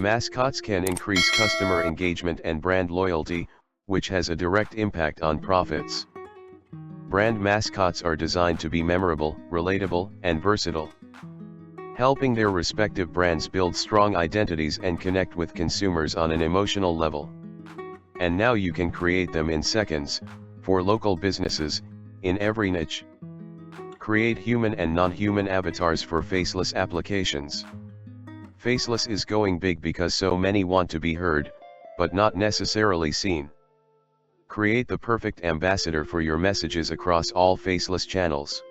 Mascots can increase customer engagement and brand loyalty, which has a direct impact on profits. Brand mascots are designed to be memorable, relatable, and versatile, helping their respective brands build strong identities and connect with consumers on an emotional level. And now you can create them in seconds, for local businesses, in every niche. Create human and non-human avatars for faceless applications. Faceless is going big because so many want to be heard, but not necessarily seen. Create the perfect ambassador for your messages across all faceless channels.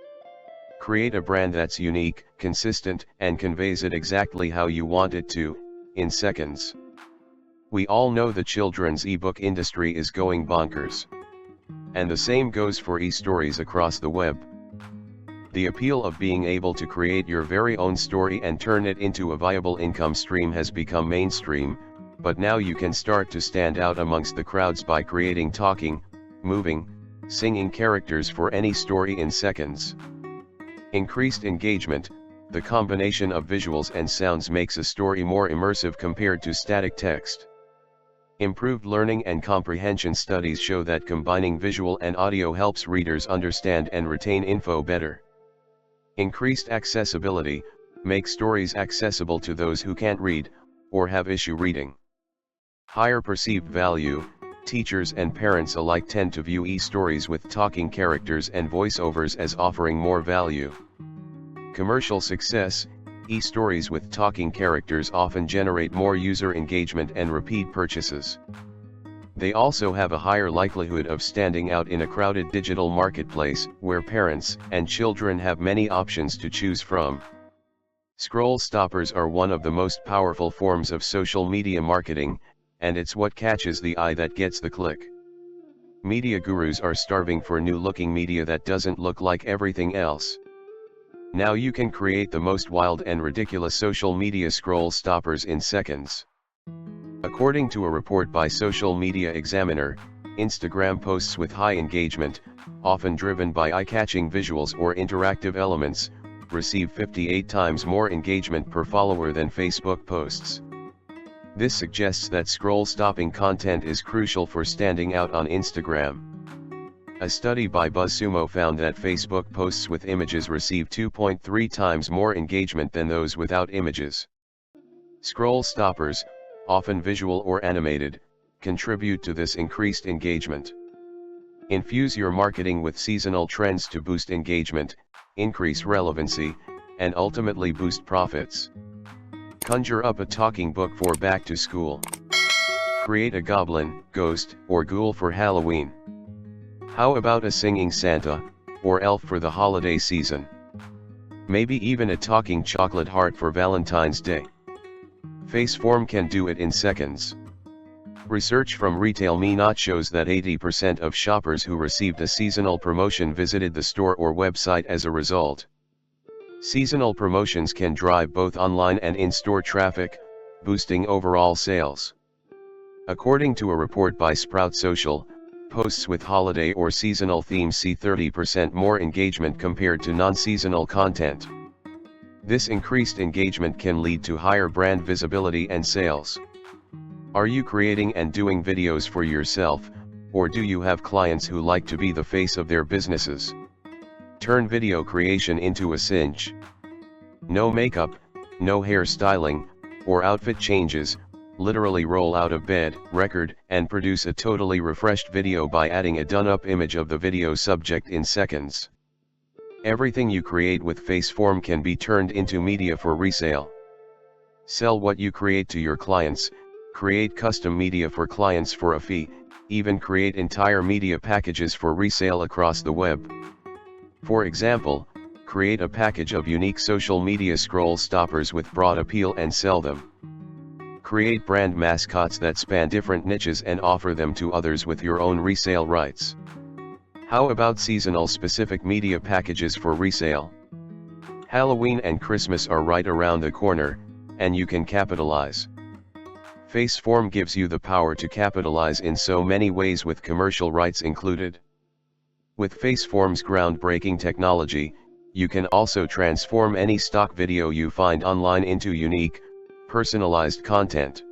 Create a brand that's unique, consistent, and conveys it exactly how you want it to, in seconds. We all know the children's ebook industry is going bonkers. And the same goes for e-stories across the web. The appeal of being able to create your very own story and turn it into a viable income stream has become mainstream, but now you can start to stand out amongst the crowds by creating talking, moving, singing characters for any story in seconds. Increased engagement. The combination of visuals and sounds makes a story more immersive compared to static text. Improved learning and comprehension. Studies show that combining visual and audio helps readers understand and retain info better. Increased accessibility. Make stories accessible to those who can't read, or have issue reading. Higher perceived value. Teachers and parents alike tend to view e-stories with talking characters and voiceovers as offering more value. Commercial success. E-stories with talking characters often generate more user engagement and repeat purchases. They also have a higher likelihood of standing out in a crowded digital marketplace, where parents and children have many options to choose from. Scroll stoppers are one of the most powerful forms of social media marketing, and it's what catches the eye that gets the click. Media gurus are starving for new-looking media that doesn't look like everything else. Now you can create the most wild and ridiculous social media scroll stoppers in seconds. According to a report by Social Media Examiner, Instagram posts with high engagement, often driven by eye-catching visuals or interactive elements, receive 58 times more engagement per follower than Facebook posts. This suggests that scroll-stopping content is crucial for standing out on Instagram. A study by BuzzSumo found that Facebook posts with images receive 2.3 times more engagement than those without images. Scroll stoppers, often visual or animated, contribute to this increased engagement. Infuse your marketing with seasonal trends to boost engagement, increase relevancy, and ultimately boost profits. Conjure up a talking book for back to school. Create a goblin, ghost, or ghoul for Halloween. How about a singing Santa, or elf for the holiday season? Maybe even a talking chocolate heart for Valentine's Day. FaceForm can do it in seconds. Research from RetailMeNot shows that 80% of shoppers who received a seasonal promotion visited the store or website as a result. Seasonal promotions can drive both online and in-store traffic, boosting overall sales. According to a report by Sprout Social, posts with holiday or seasonal themes see 30% more engagement compared to non-seasonal content. This increased engagement can lead to higher brand visibility and sales. Are you creating and doing videos for yourself, or do you have clients who like to be the face of their businesses? Turn video creation into a cinch. No makeup, no hairstyling, or outfit changes. Literally roll out of bed, record, and produce a totally refreshed video by adding a done-up image of the video subject in seconds. Everything you create with FaceForm can be turned into media for resale. Sell what you create to your clients, create custom media for clients for a fee, even create entire media packages for resale across the web. For example, create a package of unique social media scroll stoppers with broad appeal and sell them. Create brand mascots that span different niches and offer them to others with your own resale rights. How about seasonal specific media packages for resale? Halloween and Christmas are right around the corner, and you can capitalize. FaceForm gives you the power to capitalize in so many ways with commercial rights included. With FaceForm's groundbreaking technology, you can also transform any stock video you find online into unique, Personalized content.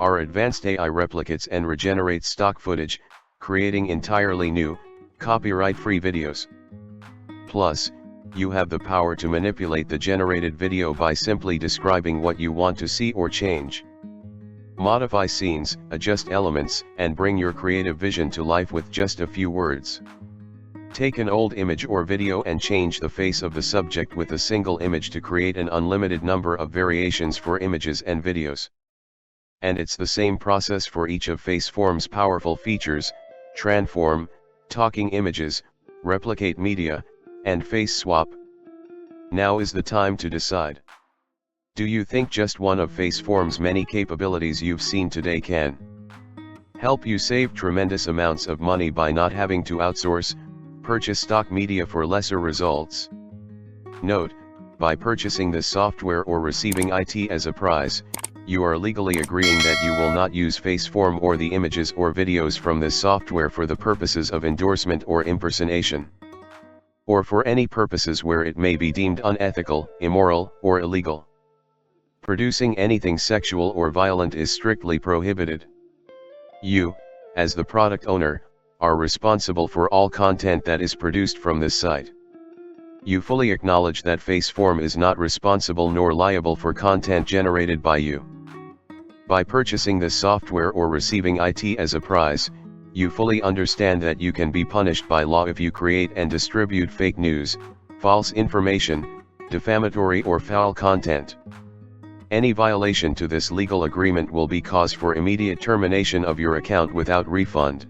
Our advanced AI replicates and regenerates stock footage, creating entirely new, copyright-free videos. Plus, you have the power to manipulate the generated video by simply describing what you want to see or change. Modify scenes, adjust elements, and bring your creative vision to life with just a few words. Take an old image or video and change the face of the subject with a single image to create an unlimited number of variations for images and videos. And it's the same process for each of FaceForm's powerful features: transform, talking images, replicate media, and face swap. Now is the time to decide. Do you think just one of FaceForm's many capabilities you've seen today can help you save tremendous amounts of money by not having to outsource, purchase stock media for lesser results? Note, by purchasing this software or receiving it as a prize, you are legally agreeing that you will not use FaceForm or the images or videos from this software for the purposes of endorsement or impersonation, or for any purposes where it may be deemed unethical, immoral, or illegal. Producing anything sexual or violent is strictly prohibited. You, as the product owner, are responsible for all content that is produced from this site. You fully acknowledge that FaceForm is not responsible nor liable for content generated by you. By purchasing this software or receiving it as a prize, you fully understand that you can be punished by law if you create and distribute fake news, false information, defamatory or foul content. Any violation to this legal agreement will be cause for immediate termination of your account without refund.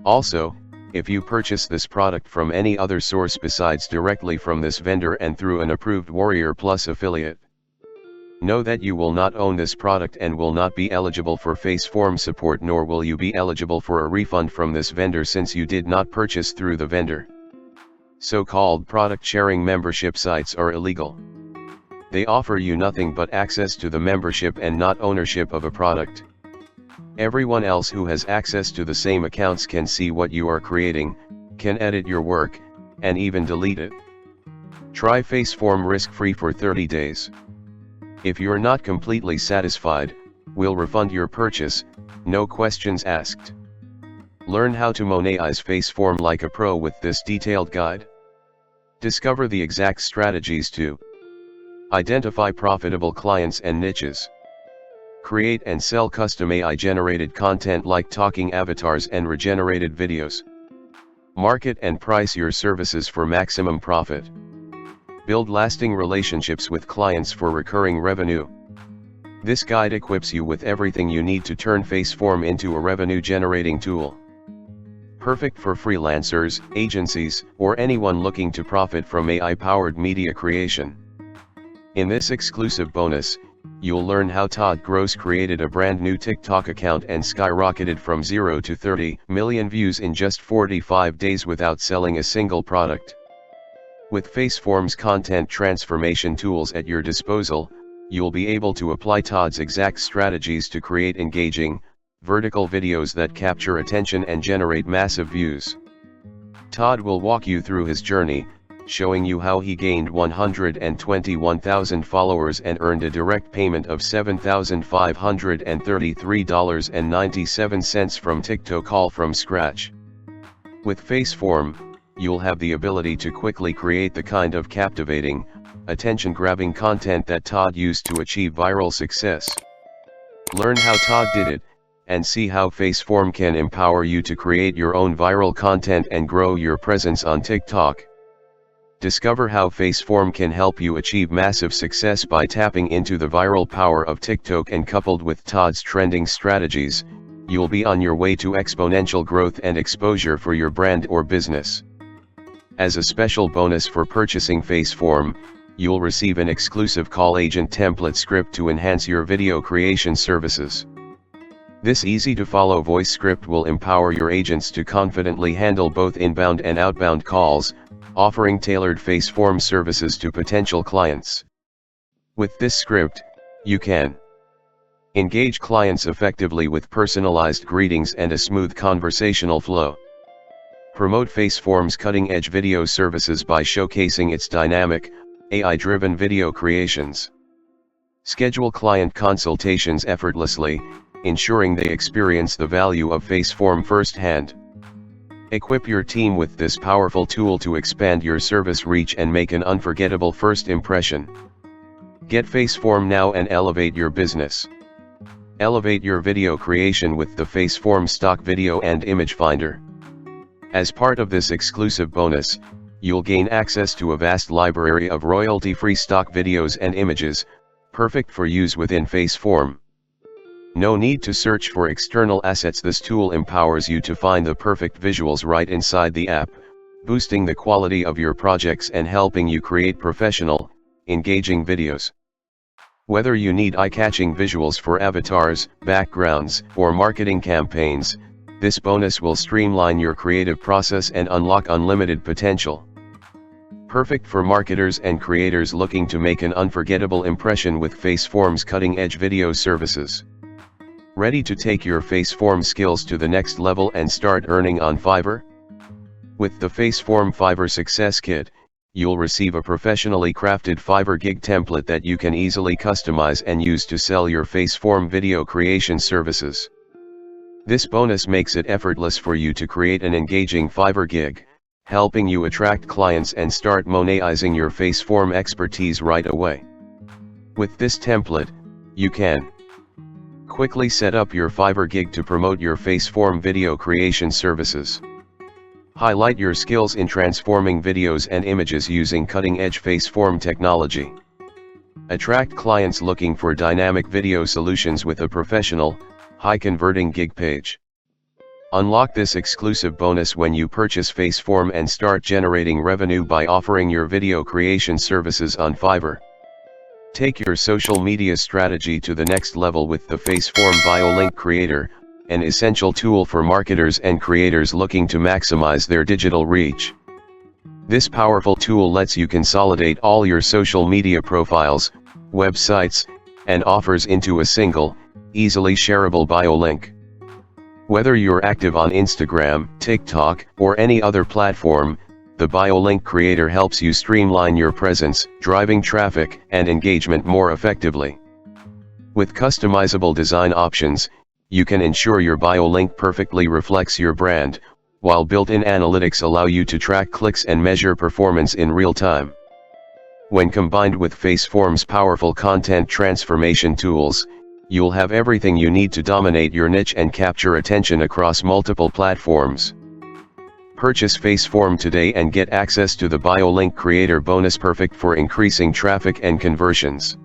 Also, if you purchase this product from any other source besides directly from this vendor and through an approved Warrior Plus affiliate, know that you will not own this product and will not be eligible for FaceForm support, nor will you be eligible for a refund from this vendor since you did not purchase through the vendor. So-called product sharing membership sites are illegal. They offer you nothing but access to the membership and not ownership of a product. Everyone else who has access to the same accounts can see what you are creating, can edit your work, and even delete it. Try FaceForm risk-free for 30 days. If you're not completely satisfied, we'll refund your purchase, no questions asked. Learn how to monetize FaceForm like a pro with this detailed guide. Discover the exact strategies to identify profitable clients and niches. Create and sell custom AI-generated content like talking avatars and regenerated videos. Market and price your services for maximum profit. Build lasting relationships with clients for recurring revenue. This guide equips you with everything you need to turn FaceForm into a revenue-generating tool. Perfect for freelancers, agencies, or anyone looking to profit from AI-powered media creation. In this exclusive bonus, you'll learn how Todd Gross created a brand new TikTok account and skyrocketed from 0 to 30 million views in just 45 days without selling a single product. With FaceForm's content transformation tools at your disposal, you'll be able to apply Todd's exact strategies to create engaging, vertical videos that capture attention and generate massive views. Todd will walk you through his journey, showing you how he gained 121,000 followers and earned a direct payment of $7,533.97 from TikTok all from scratch. With FaceForm, you'll have the ability to quickly create the kind of captivating, attention-grabbing content that Todd used to achieve viral success. Learn how Todd did it, and see how FaceForm can empower you to create your own viral content and grow your presence on TikTok. Discover how FaceForm can help you achieve massive success by tapping into the viral power of TikTok, and coupled with Todd's trending strategies, you'll be on your way to exponential growth and exposure for your brand or business. As a special bonus for purchasing FaceForm, you'll receive an exclusive call agent template script to enhance your video creation services. This easy-to-follow voice script will empower your agents to confidently handle both inbound and outbound calls, offering tailored FaceForm services to potential clients. With this script, you can engage clients effectively with personalized greetings and a smooth conversational flow. Promote FaceForm's cutting-edge video services by showcasing its dynamic, AI-driven video creations. Schedule client consultations effortlessly, ensuring they experience the value of FaceForm firsthand. Equip your team with this powerful tool to expand your service reach and make an unforgettable first impression. Get FaceForm now and elevate your business. Elevate your video creation with the FaceForm Stock Video and Image Finder. As part of this exclusive bonus, you'll gain access to a vast library of royalty-free stock videos and images, perfect for use within FaceForm. No need to search for external assets. This tool empowers you to find the perfect visuals right inside the app, boosting the quality of your projects and helping you create professional, engaging videos. Whether you need eye-catching visuals for avatars, backgrounds, or marketing campaigns, this bonus will streamline your creative process and unlock unlimited potential. Perfect for marketers and creators looking to make an unforgettable impression with FaceForm's cutting-edge video services. Ready to take your FaceForm skills to the next level and start earning on Fiverr? With the FaceForm Fiverr Success Kit, you'll receive a professionally crafted Fiverr gig template that you can easily customize and use to sell your FaceForm video creation services. This bonus makes it effortless for you to create an engaging Fiverr gig, helping you attract clients and start monetizing your FaceForm expertise right away. With this template, you can quickly set up your Fiverr gig to promote your FaceForm video creation services. Highlight your skills in transforming videos and images using cutting-edge FaceForm technology. Attract clients looking for dynamic video solutions with a professional, high-converting gig page. Unlock this exclusive bonus when you purchase FaceForm and start generating revenue by offering your video creation services on Fiverr. Take your social media strategy to the next level with the FaceForm Bio Link Creator, an essential tool for marketers and creators looking to maximize their digital reach. This powerful tool lets you consolidate all your social media profiles, websites, and offers into a single, easily shareable bio link. Whether you're active on Instagram, TikTok, or any other platform, the Bio Link Creator helps you streamline your presence, driving traffic and engagement more effectively. With customizable design options, you can ensure your bio link perfectly reflects your brand, while built-in analytics allow you to track clicks and measure performance in real time. When combined with FaceForm's powerful content transformation tools, you'll have everything you need to dominate your niche and capture attention across multiple platforms. Purchase FaceForm today and get access to the Bio Link Creator bonus, perfect for increasing traffic and conversions.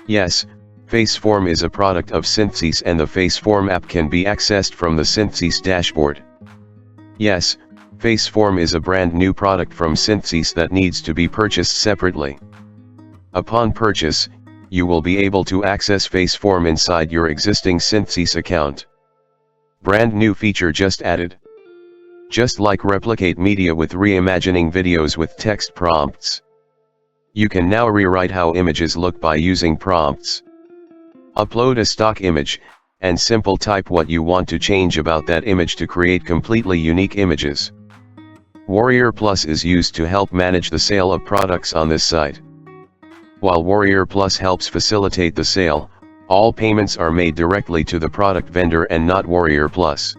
Yes, FaceForm is a product of Synthesis and the FaceForm app can be accessed from the Synthesis dashboard. Yes, FaceForm is a brand new product from Synthesis that needs to be purchased separately. Upon purchase, you will be able to access FaceForm inside your existing Synthesis account. Brand new feature just added. Just like Replicate Media with reimagining videos with text prompts. You can now rewrite how images look by using prompts. Upload a stock image, and simple type what you want to change about that image to create completely unique images. Warrior Plus is used to help manage the sale of products on this site. While Warrior Plus helps facilitate the sale, all payments are made directly to the product vendor and not Warrior Plus.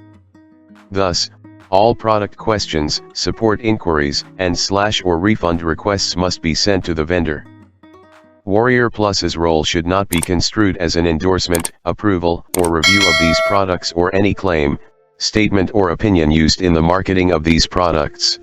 Thus, all product questions, support inquiries, and /or refund requests must be sent to the vendor. Warrior Plus's role should not be construed as an endorsement, approval, or review of these products or any claim, statement or opinion used in the marketing of these products.